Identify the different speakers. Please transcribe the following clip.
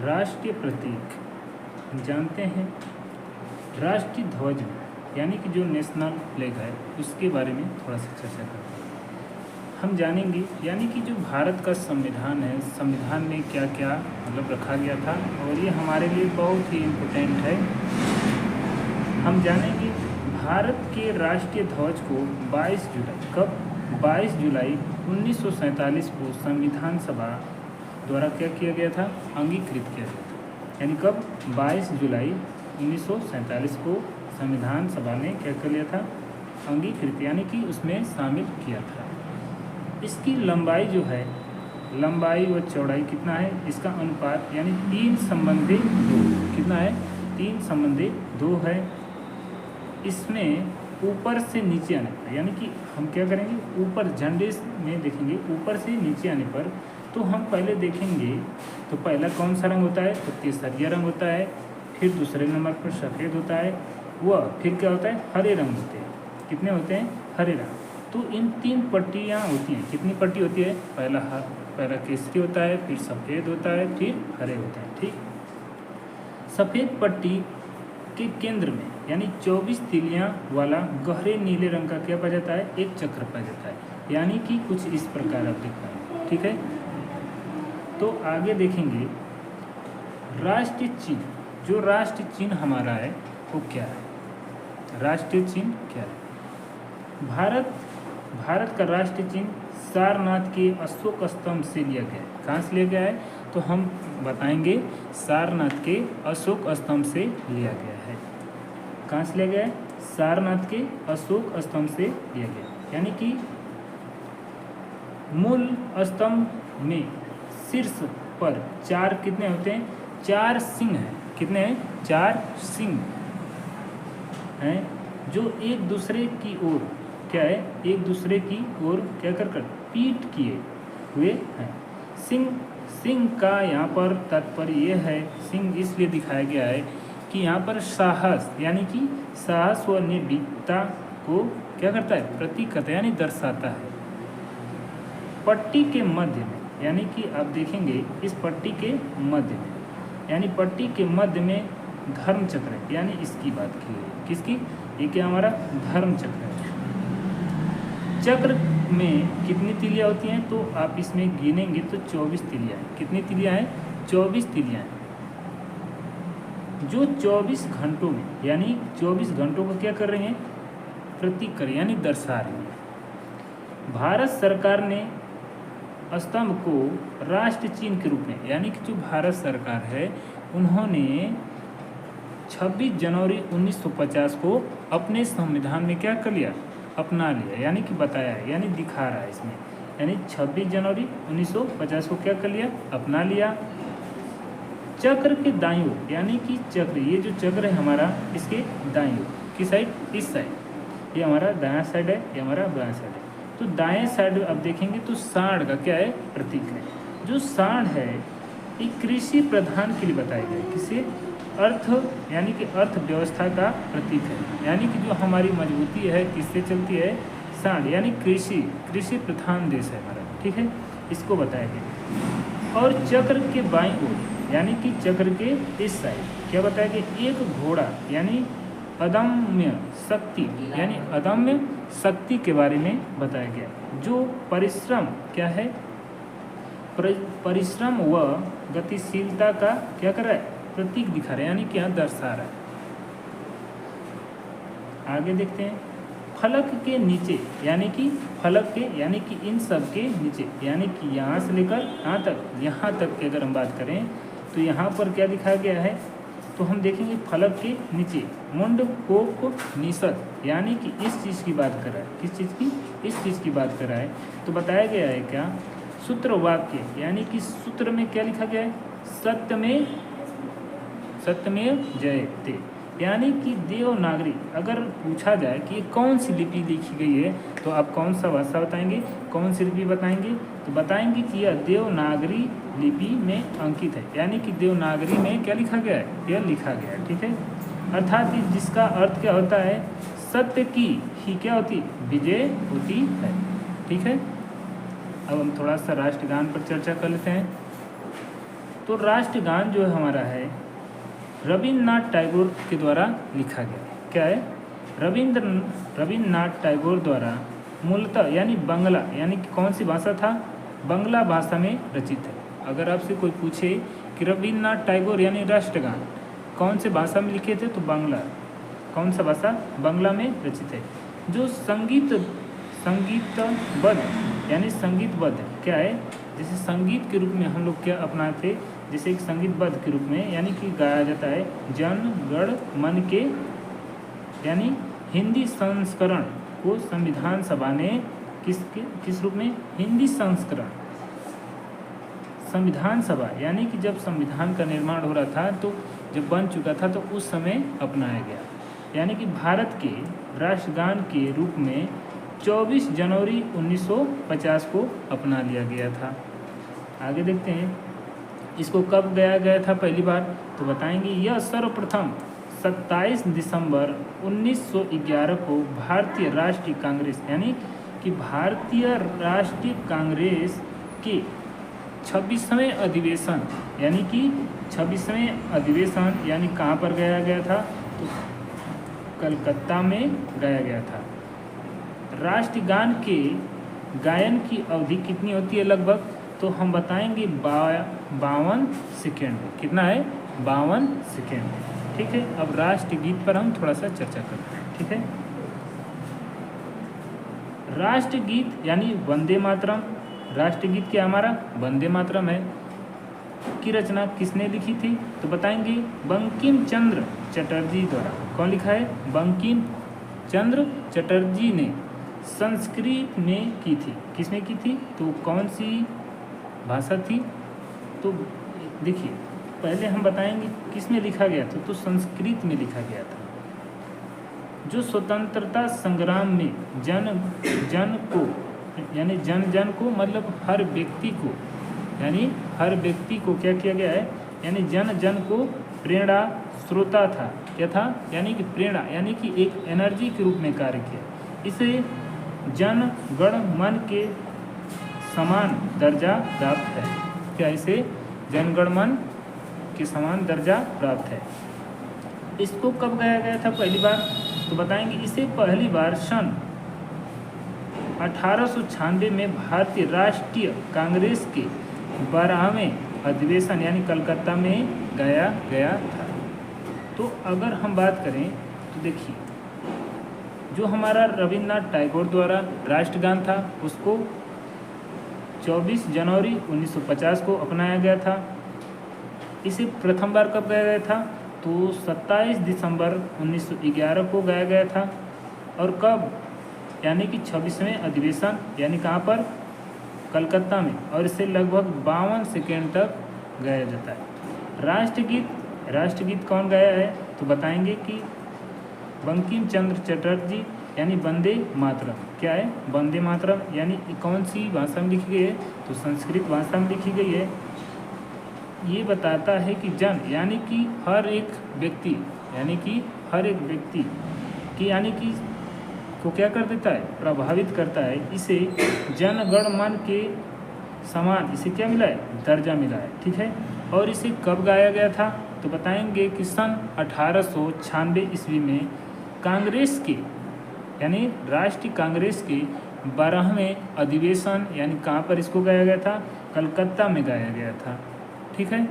Speaker 1: राष्ट्रीय प्रतीक हम जानते हैं। राष्ट्रीय ध्वज में यानी कि जो नेशनल फ्लैग है उसके बारे में थोड़ा सा चर्चा करते हैं। हम जानेंगे यानी कि जो भारत का संविधान है, संविधान में क्या क्या मतलब रखा गया था और ये हमारे लिए बहुत ही इम्पोर्टेंट है। हम जानेंगे भारत के राष्ट्रीय ध्वज को 22 जुलाई कब 22 जुलाई 1947 को संविधान सभा द्वारा क्या किया गया था, अंगीकृत किया गया था। यानी कब 22 जुलाई 1947 को संविधान सभा ने क्या कर लिया था, अंगीकृत यानी कि उसमें शामिल किया था। इसकी लंबाई जो है, लंबाई व चौड़ाई कितना है, इसका अनुपात यानी 3:2 कितना है, 3:2 है। इसमें ऊपर से नीचे आने पर यानी कि हम क्या करेंगे, ऊपर झंडे में देखेंगे ऊपर से नीचे आने पर तो हम पहले देखेंगे तो पहला कौन सा रंग होता है, तो केसरिया रंग होता है, फिर दूसरे नंबर पर सफ़ेद होता है, वह फिर क्या होता है, हरे रंग होते हैं। कितने होते हैं, हरे रंग। तो इन 3 पट्टियाँ होती हैं। कितनी पट्टी होती है, पहला केसरी होता है, फिर सफ़ेद होता है, फिर हरे होते हैं। ठीक, सफ़ेद पट्टी के केंद्र में यानी 24 तिलियाँ वाला गहरे नीले रंग का क्या पाया जाता है, एक चक्र पाया जाता है। यानी कि कुछ इस प्रकार आप देख पाएंगे। ठीक है, तो आगे देखेंगे राष्ट्रीय चिन्ह। जो राष्ट्रीय चिन्ह हमारा है वो क्या है, राष्ट्रीय चिन्ह क्या है। भारत का राष्ट्रीय चिन्ह सारनाथ के अशोक स्तंभ से लिया गया है। कहाँ से लिया गया है, तो हम बताएंगे सारनाथ के अशोक स्तंभ से लिया गया है। कहाँ से लिया गया है, सारनाथ के अशोक स्तंभ से लिया गया। यानी कि मूल स्तंभ में शीर्ष पर 4 कितने होते हैं, 4 सिंह हैं। कितने हैं, 4 सिंह हैं जो एक दूसरे की ओर क्या है, एक दूसरे की ओर क्या कर पीठ किए हुए हैं। सिंह का यहाँ पर तात्पर्य यह है, सिंह इसलिए दिखाया गया है कि यहाँ पर साहस यानी कि साहस व निर्भीकता को क्या करता है, प्रतीक करता है यानी दर्शाता है। पट्टी के मध्य में यानी कि आप देखेंगे इस पट्टी के मध्य में यानी पट्टी के मध्य में धर्म चक्र है। यानी इसकी बात की है, किसकी, ये क्या हमारा धर्म चक्र है। चक्र में कितनी तिलियाँ होती हैं, तो आप इसमें गिनेंगे तो 24 तिलियाँ हैं। कितनी तिलियाँ हैं, 24 तिलियाँ हैं। जो 24 घंटों में यानी 24 घंटों को क्या कर रहे हैं, प्रतीक कर यानी दर्शा रहे हैं। भारत सरकार ने स्तंभ को राष्ट्रीय चिन्ह के रूप में यानी कि जो भारत सरकार है उन्होंने 26 जनवरी 1950 को अपने संविधान में क्या कर लिया, अपना लिया यानी कि बताया है, यानी दिखा रहा है इसमें। यानी 26 जनवरी 1950 को क्या कर लिया, अपना लिया। चक्र के दाईं ओर यानी कि चक्र, ये जो चक्र है हमारा इसके दाईं ओर, किस साइड, इस साइड, ये हमारा दायां साइड है, ये हमारा बायां साइड है। तो दाएं साइड अब देखेंगे तो सांड का क्या है, प्रतीक है। जो सांड है ये कृषि प्रधान के लिए बताया गया है, किसे, अर्थ यानी कि अर्थव्यवस्था का प्रतीक है। यानी कि जो हमारी मजबूती है किससे चलती है, सांड यानी कृषि प्रधान देश है हमारा। ठीक है, इसको बताया गया। और चक्र के बाईं ओर यानी कि चक्र के इस साइड क्या बताया गया, एक घोड़ा यानी अदम्य शक्ति यानी अदम्य शक्ति के बारे में बताया गया। जो परिश्रम क्या है, परिश्रम व गतिशीलता का क्या कर रहा है, प्रतीक दिखा रहा है यानी कि यहाँ दर्शा रहा है। आगे देखते हैं फलक के नीचे यानी कि फलक के यानी कि इन सब के नीचे यानी कि यहाँ से लेकर यहाँ तक की अगर हम बात करें तो यहाँ पर क्या दिखाया गया है, तो हम देखेंगे फलक के नीचे मुंडकोप निषद यानी कि इस चीज़ की बात कर रहा है, किस चीज़ की, इस चीज़ की बात कर रहा है। तो बताया गया है क्या, सूत्र वाक्य यानी कि सूत्र में क्या लिखा गया है, सत्यमेव जयते यानी कि देवनागरी। अगर पूछा जाए कि कौन सी लिपि लिखी गई है तो आप कौन सा भाषा बताएंगे, कौन सी लिपि बताएंगे, तो बताएंगे कि यह देवनागरी लिपि में अंकित है। यानी कि देवनागरी में क्या लिखा गया है, यह लिखा गया है। ठीक है, अर्थात जिसका अर्थ क्या होता है, सत्य की ही क्या होती, विजय होती है। ठीक है, अब हम थोड़ा सा राष्ट्रगान पर चर्चा कर लेते हैं। तो राष्ट्रगान जो है हमारा है रविन्द्रनाथ टैगोर के द्वारा लिखा गया है। क्या है? रविन्द्रनाथ टैगोर द्वारा मूलतः यानी बांग्ला, यानी कि कौन सी भाषा था? बांग्ला भाषा में रचित है। अगर आपसे कोई पूछे कि रविन्द्रनाथ टैगोर यानी राष्ट्रगान कौन से भाषा में लिखे थे, तो बांग्ला। कौन सा भाषा? बांग्ला में रचित है। जो संगीतबद्ध यानी संगीतबद्ध क्या है? जैसे संगीत के रूप में हम लोग क्या अपनाते, जैसे एक संगीतबद्ध के रूप में यानी कि गाया जाता है जन गण मन के, यानी हिंदी संस्करण को संविधान सभा ने किस रूप में? हिंदी संस्करण। संविधान सभा यानी कि जब संविधान का निर्माण हो रहा था, तो जब बन चुका था, तो उस समय अपनाया गया। यानी कि भारत के राष्ट्रगान के रूप में 24 जनवरी 1950 को अपना लिया गया था। आगे देखते हैं इसको कब गाया गया था पहली बार, तो बताएंगे यह सर्वप्रथम 27 दिसंबर 1911 को भारतीय राष्ट्रीय कांग्रेस यानी कि भारतीय राष्ट्रीय कांग्रेस के 26वें अधिवेशन यानी कि 26वें अधिवेशन यानी कहाँ पर गाया गया था? तो कलकत्ता में गाया गया था। राष्ट्रगान के गायन की अवधि कितनी होती है लगभग? तो हम बताएंगे 52 सेकेंड। कितना है? 52 सेकेंड। ठीक है। अब राष्ट्रगीत पर हम थोड़ा सा चर्चा करते हैं। ठीक है। राष्ट्रगीत यानी वंदे मातरम। राष्ट्रगीत क्या हमारा? वंदे मातरम है। की रचना किसने लिखी थी? तो बताएंगे बंकिम चंद्र चटर्जी द्वारा। कौन लिखा है? बंकिम चंद्र चटर्जी ने संस्कृत में की थी। किसने की थी? तो कौन सी भाषा थी? तो देखिए पहले हम बताएंगे किस में लिखा गया था, तो संस्कृत में लिखा गया था। जो स्वतंत्रता संग्राम में जन को यानी जन को मतलब हर व्यक्ति को, यानी हर व्यक्ति को क्या किया गया है? यानी जन को प्रेरणा स्रोता था। क्या था? यानी कि प्रेरणा यानी कि एक एनर्जी के रूप में कार्य किया। इसे जन गण मन के समान दर्जा प्राप्त है। क्या इसे जन गण मन के समान दर्जा प्राप्त है? इसको कब गाया गया था पहली बार? तो बताएंगे इसे पहली बार सन 1896 में भारतीय राष्ट्रीय कांग्रेस के 12वें अधिवेशन यानी कलकत्ता में गाया गया था। तो अगर हम बात करें तो देखिए जो हमारा रविन्द्रनाथ टैगोर द्वारा राष्ट्रगान था उसको 24 जनवरी 1950 को अपनाया गया था। इसे प्रथम बार कब गाया गया था? तो 27 दिसंबर 1911 को गाया गया था। और कब? यानी कि 26वें अधिवेशन यानी कहाँ पर? कलकत्ता में। और इसे लगभग 52 सेकेंड तक गाया जाता है। राष्ट्रगीत कौन गाया है? तो बताएंगे कि बंकिम चंद्र चटर्जी यानी वंदे मातरम। क्या है? वंदे मातरम यानी कौन सी भाषा में लिखी गई है? तो संस्कृत भाषा में लिखी गई है। ये बताता है कि जन यानी कि हर एक व्यक्ति यानी कि हर एक व्यक्ति की यानी कि को क्या कर देता है? प्रभावित करता है। इसे जन गण मन के समान इसे क्या मिला है? दर्जा मिला है। ठीक है। और इसे कब गाया गया था? तो बताएंगे कि सन 1896 ईस्वी में कांग्रेस के यानी राष्ट्रीय कांग्रेस के 12वें अधिवेशन यानी कहाँ पर इसको गाया गया था? कलकत्ता में गाया गया था। ठीक है।